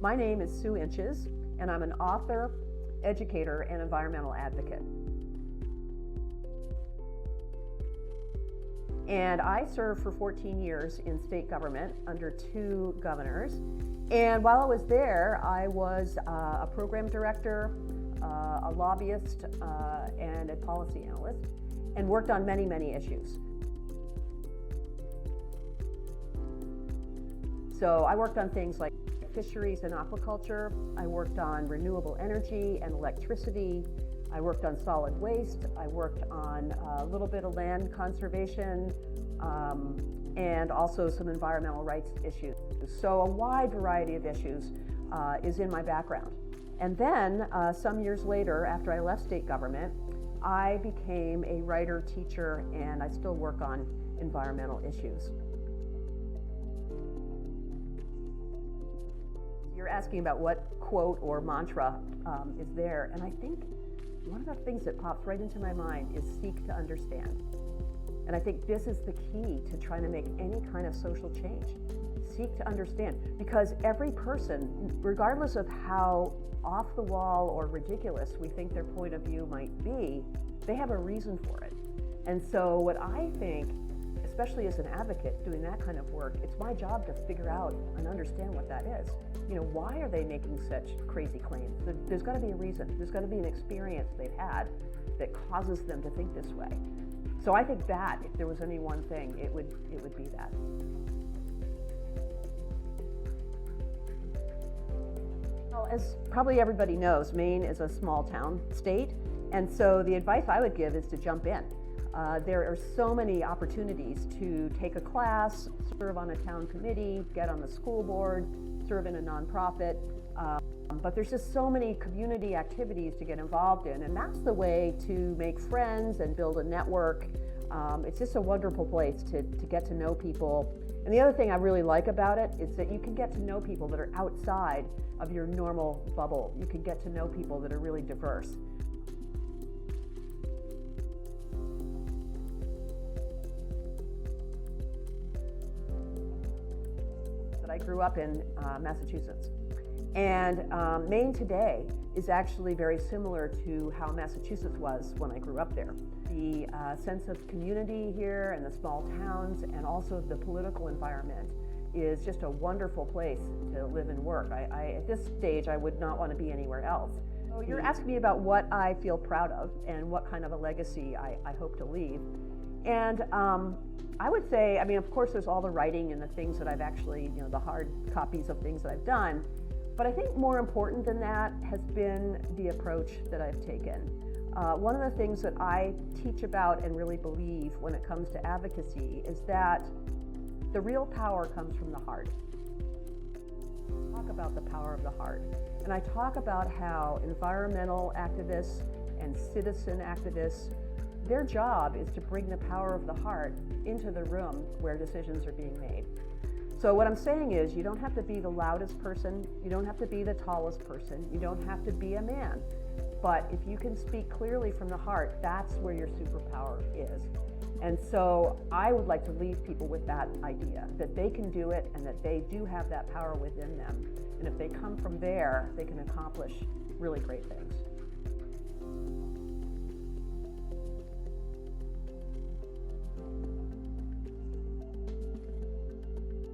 My name is Sue Inches, and I'm an author, educator, and environmental advocate. And I served for 14 years in state government under 2 governors. And while I was there, I was a program director, a lobbyist, and a policy analyst, and worked on many, many issues. So I worked on things like fisheries and aquaculture. I worked on renewable energy and electricity. I worked on solid waste. I worked on a little bit of land conservation and also some environmental rights issues. So a wide variety of issues is in my background. And then some years later, after I left state government, I became a writer, teacher, and I still work on environmental issues. You're asking about what quote or mantra is there, and I think one of the things that pops right into my mind is seek to understand. And I think this is the key to trying to make any kind of social change. Seek to understand, because every person, regardless of how off the wall or ridiculous we think their point of view might be, they have a reason for it. And so what I think, especially as an advocate doing that kind of work, it's my job to figure out and understand what that is. You know, why are they making such crazy claims? There's got to be a reason. There's got to be an experience they've had that causes them to think this way. So I think that if there was any one thing, it would be that. Well, as probably everybody knows, Maine is a small town state, and so the advice I would give is to jump in. There are so many opportunities to take a class, serve on a town committee, get on the school board, serve in a nonprofit, but there's just so many community activities to get involved in, and that's the way to make friends and build a network. It's just a wonderful place to get to know people. And the other thing I really like about it is that you can get to know people that are outside of your normal bubble. You can get to know people that are really diverse. I grew up in Massachusetts, and Maine today is actually very similar to how Massachusetts was when I grew up there. The sense of community here and the small towns and also the political environment is just a wonderful place to live and work. At this stage, I would not want to be anywhere else. So you're asking me about what I feel proud of and what kind of a legacy I hope to leave. And I would say, I mean, of course, there's all the writing and the things that I've actually, the hard copies of things that I've done. But I think more important than that has been the approach that I've taken. One of the things that I teach about and really believe when it comes to advocacy is that the real power comes from the heart. I talk about the power of the heart. And I talk about how environmental activists and citizen activists, their job is to bring the power of the heart into the room where decisions are being made. So what I'm saying is, you don't have to be the loudest person, you don't have to be the tallest person, you don't have to be a man. But if you can speak clearly from the heart, that's where your superpower is. And so I would like to leave people with that idea, that they can do it and that they do have that power within them. And if they come from there, they can accomplish really great things.